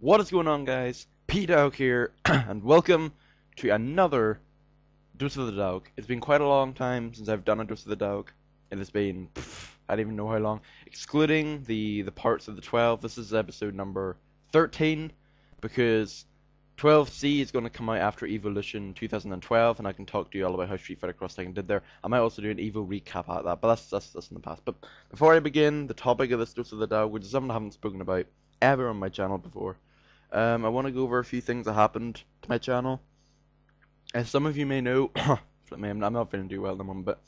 What is going on, guys? Pdaaaawg here, and welcome to another Dose of the Dawg. It's been quite a long time since I've done a Dose of the Dawg. It has been, I don't even know how long, excluding the parts of the 12. This is episode number 13, because 12C is going to come out after Evolution 2012, and I can talk to you all about how Street Fighter Cross Tekken did there. I might also do an Evo recap at that, but that's in the past. But before I begin, the topic of this Dose of the Dawg, which is something I haven't spoken about ever on my channel before. I want to go over a few things that happened to my channel. As some of you may know, I'm not feeling too well at the moment, but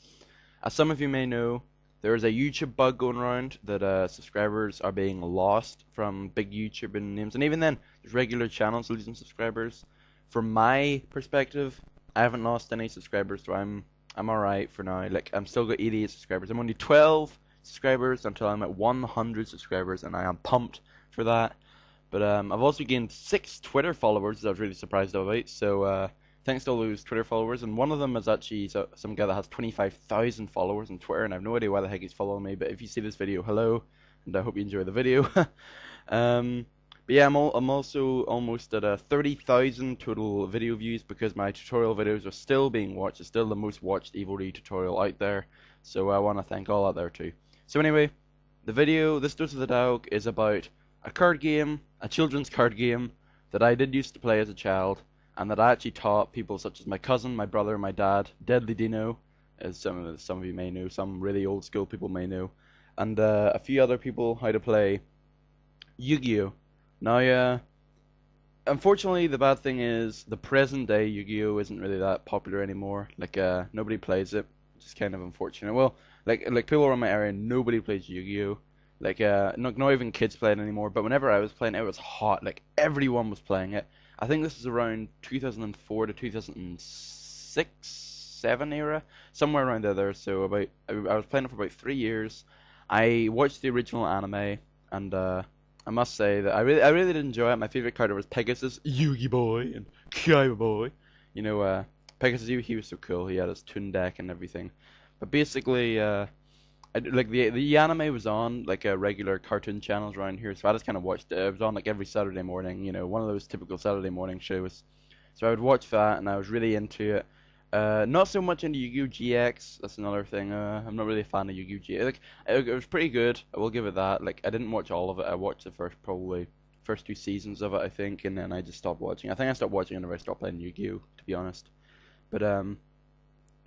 as some of you may know, there is a YouTube bug going around that subscribers are being lost from big YouTube names, and even then, there's regular channels losing subscribers. From my perspective, I haven't lost any subscribers, so I'm alright for now. Like, I'm still got 88 subscribers. I'm only 12 subscribers until I'm at 100 subscribers, and I am pumped for that. But I've also gained 6 Twitter followers that I was really surprised about. So thanks to all those Twitter followers. And one of them is actually some guy that has 25,000 followers on Twitter. And I have no idea why the heck he's following me. But if you see this video, hello. And I hope you enjoy the video. But yeah, I'm also almost at 30,000 total video views because my tutorial videos are still being watched. It's still the most watched Evo tutorial out there. So I want to thank all out there too. So anyway, this Dose of the Dawg is about a card game, a children's card game that I did used to play as a child, and that I actually taught people such as my cousin, my brother, my dad, Deadly Dino, as some of you may know, some really old school people may know, and a few other people how to play Yugioh. Now, unfortunately, the bad thing is the present day Yugioh isn't really that popular anymore. Like, nobody plays it, which is kind of unfortunate. Well, like people around my area, nobody plays Yugioh. Like, not even kids play it anymore, but whenever I was playing it, it was hot. Like, everyone was playing it. I think this is around 2004 to 2006, 7 era, somewhere around there. So I was playing it for about 3 years. I watched the original anime, and I must say that I really did enjoy it. My favorite character was Pegasus, Yugi Boy, and Kaiba Boy. You know, Pegasus, he was so cool. He had his tune deck and everything. But basically, like the anime was on like regular cartoon channels around here, so I just kind of watched it. It was on like every Saturday morning, you know, one of those typical Saturday morning shows. So I would watch that, and I was really into it. Not so much into Yu-Gi-Oh! GX. That's another thing. I'm not really a fan of Yu-Gi-Oh! GX. Like, it was pretty good. I will give it that. Like, I didn't watch all of it. I watched the first 2 seasons of it, I think, and then I just stopped watching. I think I stopped watching whenever I stopped playing Yu-Gi-Oh! To be honest. But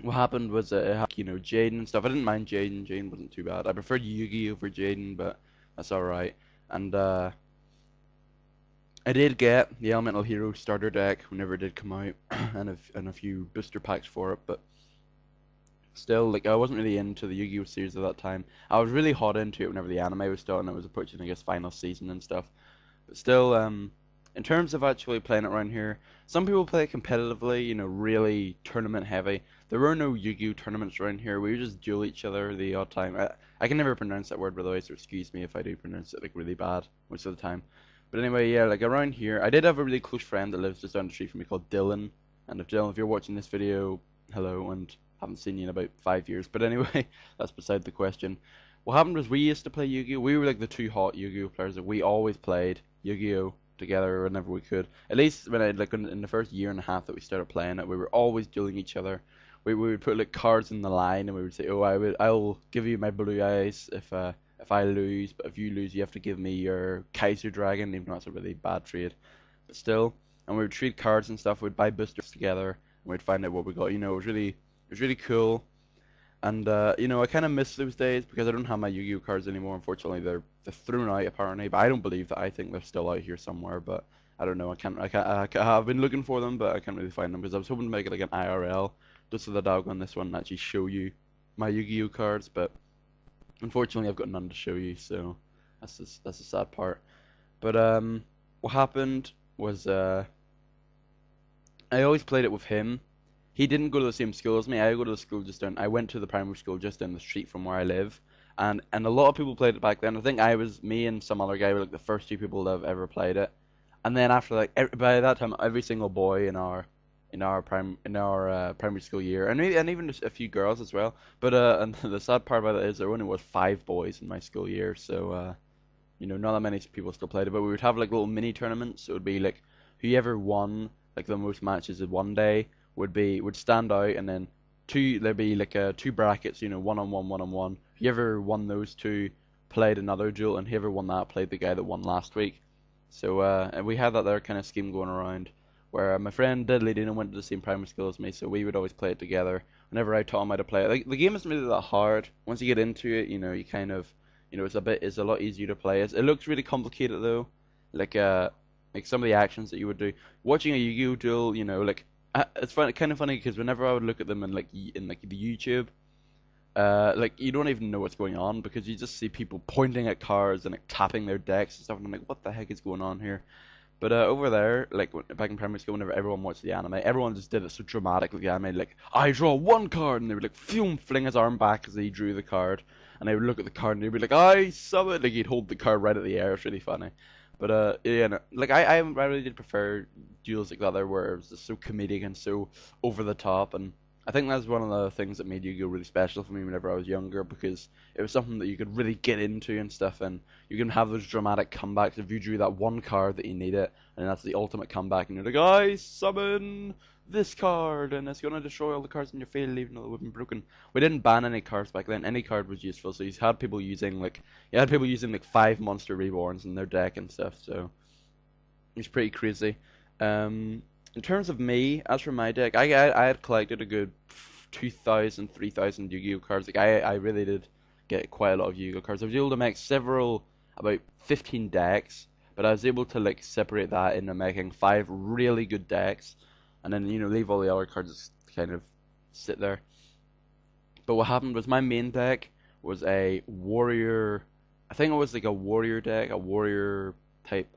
what happened was it had, you know, Jaden and stuff. I didn't mind Jaden. Jaden wasn't too bad. I preferred Yugi over Jaden, but that's alright. And I did get the Elemental Hero starter deck whenever it did come out, and a few booster packs for it. But still, like, I wasn't really into the Yu-Gi-Oh! Series at that time. I was really hot into it whenever the anime was starting. It was approaching, I guess, final season and stuff. But still, in terms of actually playing it around here, some people play it competitively, you know, really tournament heavy. There were no Yu-Gi-Oh! Tournaments around here. We would just duel each other the odd time. I can never pronounce that word, by the way, so excuse me if I do pronounce it like really bad most of the time. But anyway, yeah, like around here, I did have a really close friend that lives just down the street from me called Dylan. And if Dylan, if you're watching this video, hello, and haven't seen you in about 5 years. But anyway, that's beside the question. What happened was we used to play Yu-Gi-Oh! We were like the 2 hot Yu-Gi-Oh! Players. That we always played Yu-Gi-Oh! Together whenever we could. At least when in the first year and a half that we started playing it, we were always dueling each other. We would put like cards in the line, and we would say, "Oh, I'll give you my blue eyes if I lose, but if you lose, you have to give me your Kaiser Dragon," even though that's a really bad trade. But still, and we would trade cards and stuff. We'd buy boosters together, and we'd find out what we got. You know, it was really cool. And you know, I kind of miss those days because I don't have my Yu-Gi-Oh! Cards anymore. Unfortunately, they're thrown out apparently, but I don't believe that. I think they're still out here somewhere, but I don't know. I've been looking for them, but I can't really find them because I was hoping to make it like an IRL, just so the dog on this one and actually show you my Yu-Gi-Oh! Cards. But unfortunately, I've got none to show you, so that's the sad part. But what happened was I always played it with him. He didn't go to the same school as me. I go to the school just down. I went to the primary school just down the street from where I live, and a lot of people played it back then. I think me and some other guy were like the first 2 people that have ever played it. And then after like by that time, every single boy in our primary school year, and even just a few girls as well. But and the sad part about it is there only was 5 boys in my school year, so not that many people still played it, but we would have like little mini tournaments. It would be like whoever won like the most matches in one day would stand out, and then there'd be like two brackets, one on one. Whoever won those two played another duel, and whoever won that played the guy that won last week. So and we had that there kind of scheme going around, where my friend Diddley didn't went to the same primary school as me, so we would always play it together. Whenever I taught him how to play it, like the game isn't really that hard. Once you get into it, you kind of, it's a lot easier to play. It looks really complicated though, like some of the actions that you would do. Watching a Yu-Gi-Oh duel, it's kind of funny because whenever I would look at them in like the YouTube, like you don't even know what's going on because you just see people pointing at cards and like tapping their decks and stuff, and I'm like, what the heck is going on here? But over there, like back in primary school, whenever everyone watched the anime, everyone just did it so dramatically. The anime, like, I draw one card, and they would like, phew, fling his arm back as he drew the card, and they would look at the card, and they'd be like, I summon, like he'd hold the card right at the air. It's really funny. But yeah, no, like I really did prefer duels like that there, where it was just so comedic and so over the top, and I think that's one of the things that made Yu-Gi-Oh really special for me whenever I was younger, because it was something that you could really get into and stuff, and you can have those dramatic comebacks if you drew that one card that you needed, and that's the ultimate comeback, and you're like, I summon this card, and it's gonna destroy all the cards in your field, even though they've been broken. We didn't ban any cards back then. Any card was useful, so you had people using like 5 monster reborns in their deck and stuff, so it's pretty crazy. In terms of me, as for my deck, I had collected a good 2,000, 3,000 Yu-Gi-Oh cards. Like I really did get quite a lot of Yu-Gi-Oh cards. I was able to make about 15 decks, but I was able to like separate that into making 5 really good decks, and then leave all the other cards kind of sit there. But what happened was my main deck was a warrior. I think it was like a warrior deck, a warrior type.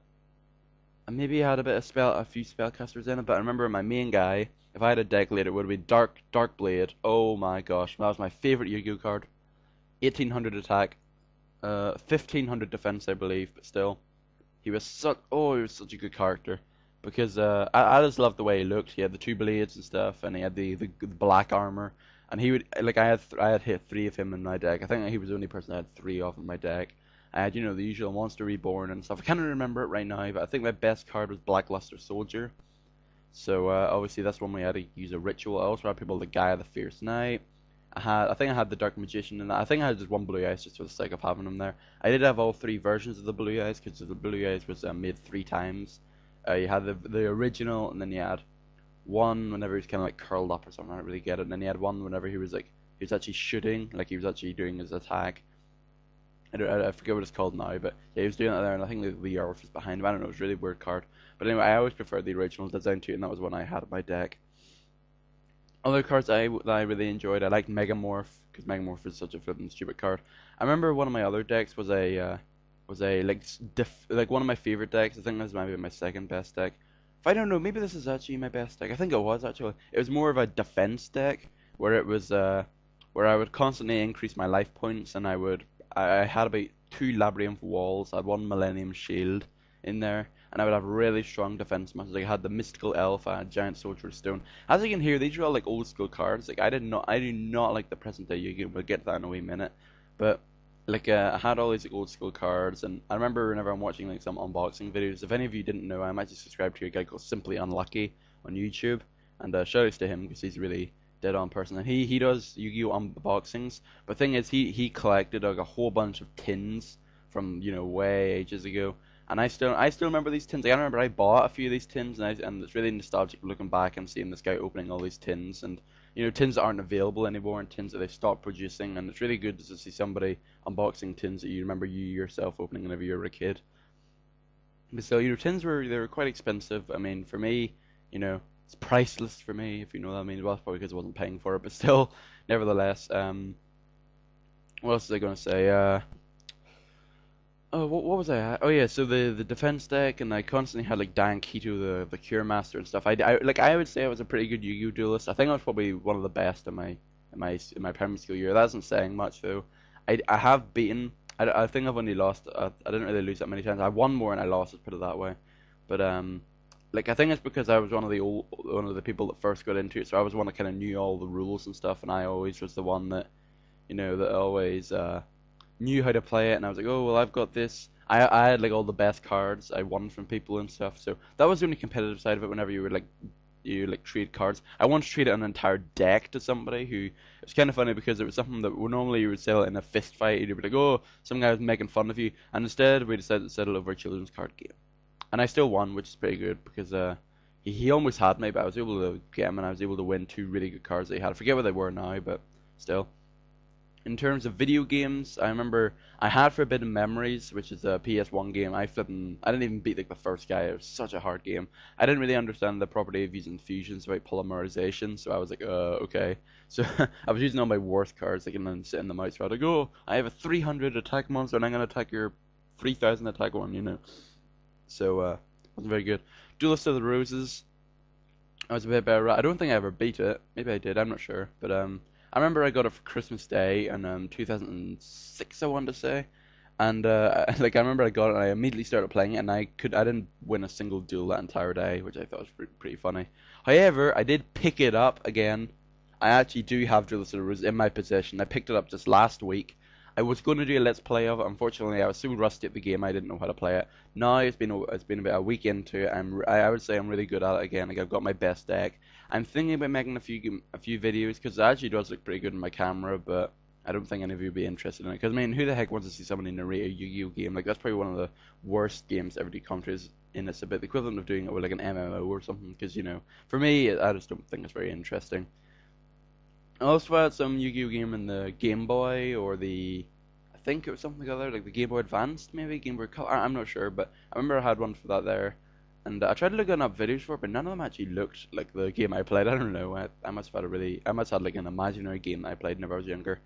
And maybe I had a few spellcasters in it, but I remember my main guy, if I had a deck later, it would be Dark Blade. Oh my gosh, that was my favorite Yu-Gi-Oh card. 1800 attack, 1500 defense, I believe, but still, he was such a good character, because I just loved the way he looked. He had the 2 blades and stuff, and he had the black armor, and he would like I had hit 3 of him in my deck. I think he was the only person I had 3 of in my deck. I had, the usual Monster Reborn and stuff. I can't remember it right now, but I think my best card was Blackluster Soldier. So obviously that's when we had to use a ritual. I also had people the Guy of the Fierce Knight. I think I had the Dark Magician, and I think I had just one Blue Eyes just for the sake of having him there. I did have all 3 versions of the Blue Eyes because the Blue Eyes was made 3 times. You had the original, and then you had one whenever he was kind of like curled up or something. I don't really get it. And then you had one whenever he was actually shooting, like he was actually doing his attack. I forget what it's called now, but yeah, he was doing it there, and I think the Earth was behind him. I don't know, it was a really weird card. But anyway, I always preferred the original design to it, and that was one I had in my deck. Other cards that I really enjoyed, I liked Megamorph, because Megamorph is such a flippin' stupid card. I remember one of my other decks was like one of my favorite decks. I think this might be my second best deck. If I don't know, maybe this is actually my best deck. I think it was actually. It was more of a defense deck, where it was where I would constantly increase my life points, and I had about 2 Labyrinth Walls, I had 1 Millennium Shield in there, and I would have really strong defense matches. Like I had the Mystical Elf, I had Giant Soldier of Stone. As you can hear, these are all like old school cards. Like I do not like the present day Yu-Gi-Oh. We'll get to that in a wee minute. But like I had all these like, old school cards, and I remember whenever I'm watching like some unboxing videos, if any of you didn't know, I'm actually subscribed to a guy called Simply Unlucky on YouTube, and shout outs to him because he's really dead on person, and he does Yu-Gi-Oh unboxings. But thing is, he collected like a whole bunch of tins from way ages ago, and I still remember these tins. Like, I remember I bought a few of these tins, and it's really nostalgic looking back and seeing this guy opening all these tins, and tins that aren't available anymore, and tins that they've stopped producing, and it's really good to see somebody unboxing tins that you remember you yourself opening whenever you were a kid. But still, tins were quite expensive. I mean, for me, it's priceless for me, if you know what I mean. Well, it's probably because I wasn't paying for it, but still, nevertheless. What else was I going to say? Oh, what was I at? Oh yeah, so the defense deck, and I constantly had like Dan Keto, the Cure Master and stuff. I would say I was a pretty good Yu-Gi-Oh duelist. I think I was probably one of the best in my primary school year. That isn't saying much though. I have beaten. I think I've only lost. I didn't really lose that many times. I won more and I lost. Let's put it that way. But like I think it's because I was one of the people that first got into it, so I was one that kind of knew all the rules and stuff, and I always was the one that, that always knew how to play it, and I was like, oh well, I've got this. I had like all the best cards I won from people and stuff. So that was the only competitive side of it. Whenever you like trade cards, I once traded an entire deck to somebody who it's kind of funny because it was something that normally you would sell in a fist fight. You'd be like, oh, some guy was making fun of you, and instead we decided to settle over a children's card game, and I still won, which is pretty good because he almost had me, but I was able to get him, and I was able to win two really good cards that he had. I forget what they were now, but still. In terms of video games, I remember I had Forbidden Memories, which is a PS1 game. I didn't even beat like the first guy. It was such a hard game. I didn't really understand the property of using fusions about polymerization, so I was like, okay. So I was using all my worst cards, like, and then sitting them out. So I was like, oh, I have a 300 attack monster, and I'm gonna attack your 3000 attack one, you know. So wasn't very good. Duelist of the Roses. I was a bit better. I don't think I ever beat it. Maybe I did. I'm not sure. But I remember I got it for Christmas Day in 2006, I want to say. And like I remember I got it and I immediately started playing it, and I didn't win a single duel that entire day, which I thought was pretty funny. However, I did pick it up again. I actually do have Duelist of the Roses in my possession. I picked it up just last week. I was going to do a let's play of it. Unfortunately, I was so rusty at the game I didn't know how to play it. Now it's been about a week into it. I would say I'm really good at it again. Like I've got my best deck. I'm thinking about making a few videos because it actually does look pretty good in my camera, but I don't think any of you would be interested in it. Because I mean, who the heck wants to see somebody narrate a Yu-Gi-Oh game? Like that's probably one of the worst games to ever do commentaries in. It's about the equivalent of doing it with like an MMO or something. Because you know, for me, I just don't think it's very interesting. I also had some Yu-Gi-Oh game in the Game Boy or I think it was something other like the Game Boy Advanced, maybe Game Boy Color. I'm not sure, but I remember I had one for that there, and I tried looking up videos for it, but none of them actually looked like the game I played. I don't know. I must have had I must have had like an imaginary game that I played whenever I was younger.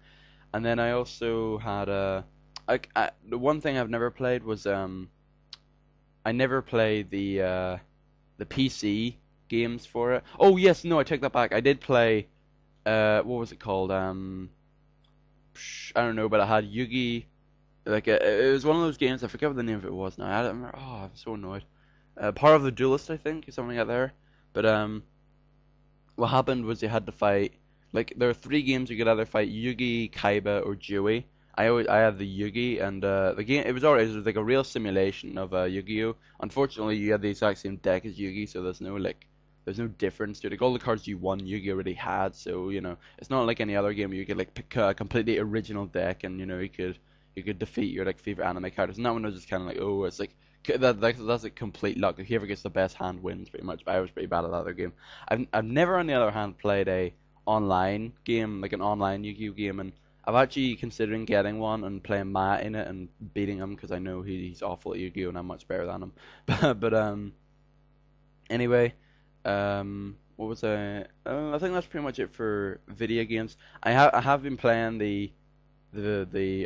And then I also had the one thing I've never played was I never played the PC games for it. Oh yes, no, I take that back. I did play what was it called? I don't know, but I had Yugi. Like it was one of those games. I forget what the name of it was now. I don't remember. Oh, I'm so annoyed. Power of the Duelist, I think, or something out there. But what happened was you had to fight. Like there are three games you could either fight: Yugi, Kaiba, or Dewey. I had the Yugi, and the game it was alright. It was like a real simulation of Yu-Gi-Oh. Unfortunately, you had the exact same deck as Yugi, so there's no difference to it. Like all the cards you won, Yugi already had, so you know it's not like any other game where you could like pick a completely original deck, and you know you could defeat your like favorite anime characters. And that one was just kind of like, oh, it's like that's like complete luck. Like, whoever gets the best hand wins, pretty much. But I was pretty bad at that other game. I've never, on the other hand, played a online game, like an online Yu-Gi-Oh game, and I'm actually considering getting one and playing Matt in it and beating him because I know he's awful at Yu-Gi-Oh and I'm much better than him. But anyway, what was I think that's pretty much it for video games. I have been playing the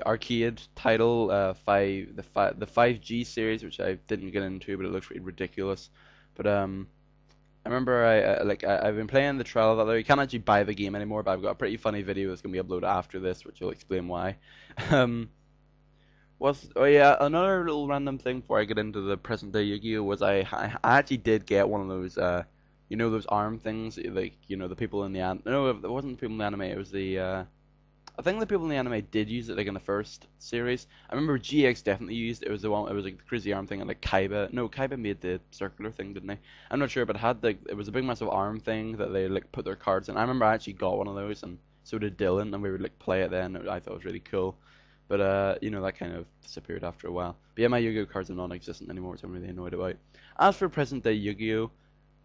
arcade title, the 5G series, which I didn't get into, but it looks pretty ridiculous. But I remember I've been playing the trial of that. You can't actually buy the game anymore, but I've got a pretty funny video that's gonna be uploaded after this, which will explain why. Um, oh yeah, another little random thing before I get into the present day Yu-Gi-Oh was I actually did get one of those you know those arm things, like you know the people in the no, it wasn't the people in the anime, it was the I think the people in the anime did use it like in the first series. I remember GX definitely used it. It was the one. It was like the crazy arm thing, and like Kaiba. No, Kaiba made the circular thing, didn't they? I'm not sure, but it had like it was a big massive arm thing that they like put their cards in. I remember I actually got one of those, and so did Dylan, and we would like play it then. I thought it was really cool. But you know that kind of disappeared after a while. But yeah, my Yu-Gi-Oh cards are non-existent anymore, which I'm really annoyed about. As for present day Yu-Gi-Oh,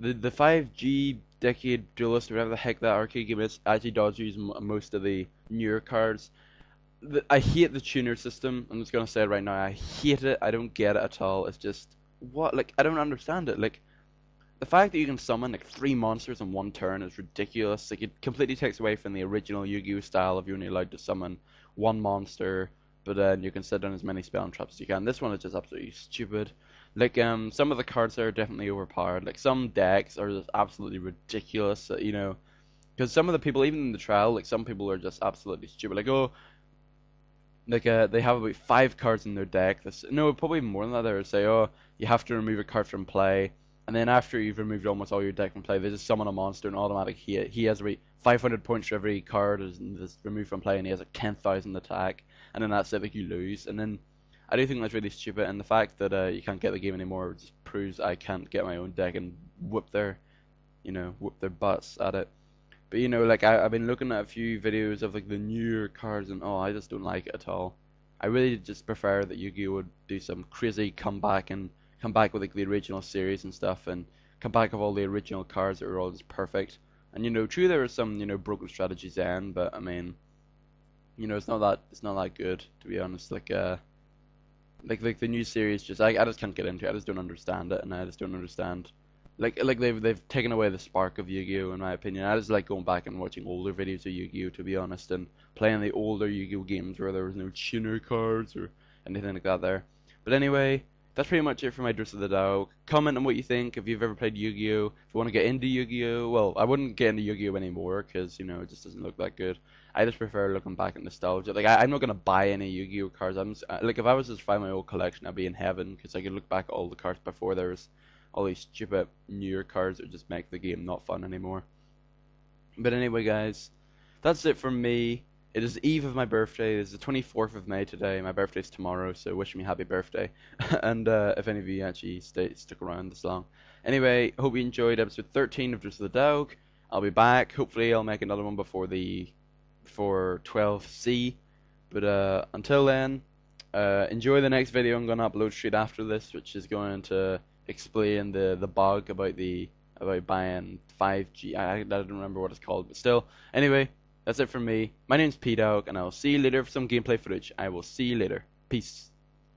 the 5G Decade Duelist, or whatever the heck that arcade game is, actually does use most of the newer cards. I hate the tuner system. I'm just gonna say it right now. I hate it. I don't get it at all. It's just what like I don't understand it. Like the fact that you can summon like three monsters in one turn is ridiculous. Like it completely takes away from the original Yu-Gi-Oh style of you're only allowed to summon one monster, but then you can set down as many spell and traps as you can. This one is just absolutely stupid. Like some of the cards are definitely overpowered. Like some decks are just absolutely ridiculous. You know, because some of the people, even in the trial, like some people are just absolutely stupid. Like oh, like they have about five cards in their deck. No, probably more than that. They would say, oh, you have to remove a card from play, and then after you've removed almost all your deck from play, they just summon a monster and automatic he has about 500 points for every card is removed from play, and he has like 10,000 attack, and then that's it. Like you lose, and then I do think that's really stupid, and the fact that you can't get the game anymore just proves I can't get my own deck and whoop their, whoop their butts at it. But like I've been looking at a few videos of like the newer cards, and oh, I just don't like it at all. I really just prefer that Yu-Gi-Oh would do some crazy comeback and come back with like the original series and stuff, and come back with all the original cards that are all just perfect. And true there are some broken strategies then, but I mean, it's not that good to be honest. Like the new series, just I just can't get into it. I just don't understand it, and I just don't understand. Like they've taken away the spark of Yu-Gi-Oh in my opinion. I just like going back and watching older videos of Yu-Gi-Oh to be honest, and playing the older Yu-Gi-Oh games where there was no tuner cards or anything like that there. But anyway, that's pretty much it for my Dress of the DAWG. Comment on what you think if you've ever played Yu-Gi-Oh. If you want to get into Yu-Gi-Oh, well, I wouldn't get into Yu-Gi-Oh anymore because it just doesn't look that good. I just prefer looking back at nostalgia. Like I'm not gonna buy any Yu-Gi-Oh cards. Like if I was just to find my old collection, I'd be in heaven because I could look back at all the cards before there was all these stupid newer cards that just make the game not fun anymore. But anyway, guys, that's it from me. It is the eve of my birthday. It is the 24th of May today. My birthday's tomorrow, so wish me happy birthday. And if any of you actually stuck around this long. Anyway, hope you enjoyed episode 13 of Just the DAWG. I'll be back. Hopefully, I'll make another one before 12C. But until then, enjoy the next video I'm going to upload straight after this, which is going to explain the bug about buying 5G. I don't remember what it's called, but still. Anyway, that's it from me. My name's Pdaaaawg, and I'll see you later for some gameplay footage. I will see you later. Peace.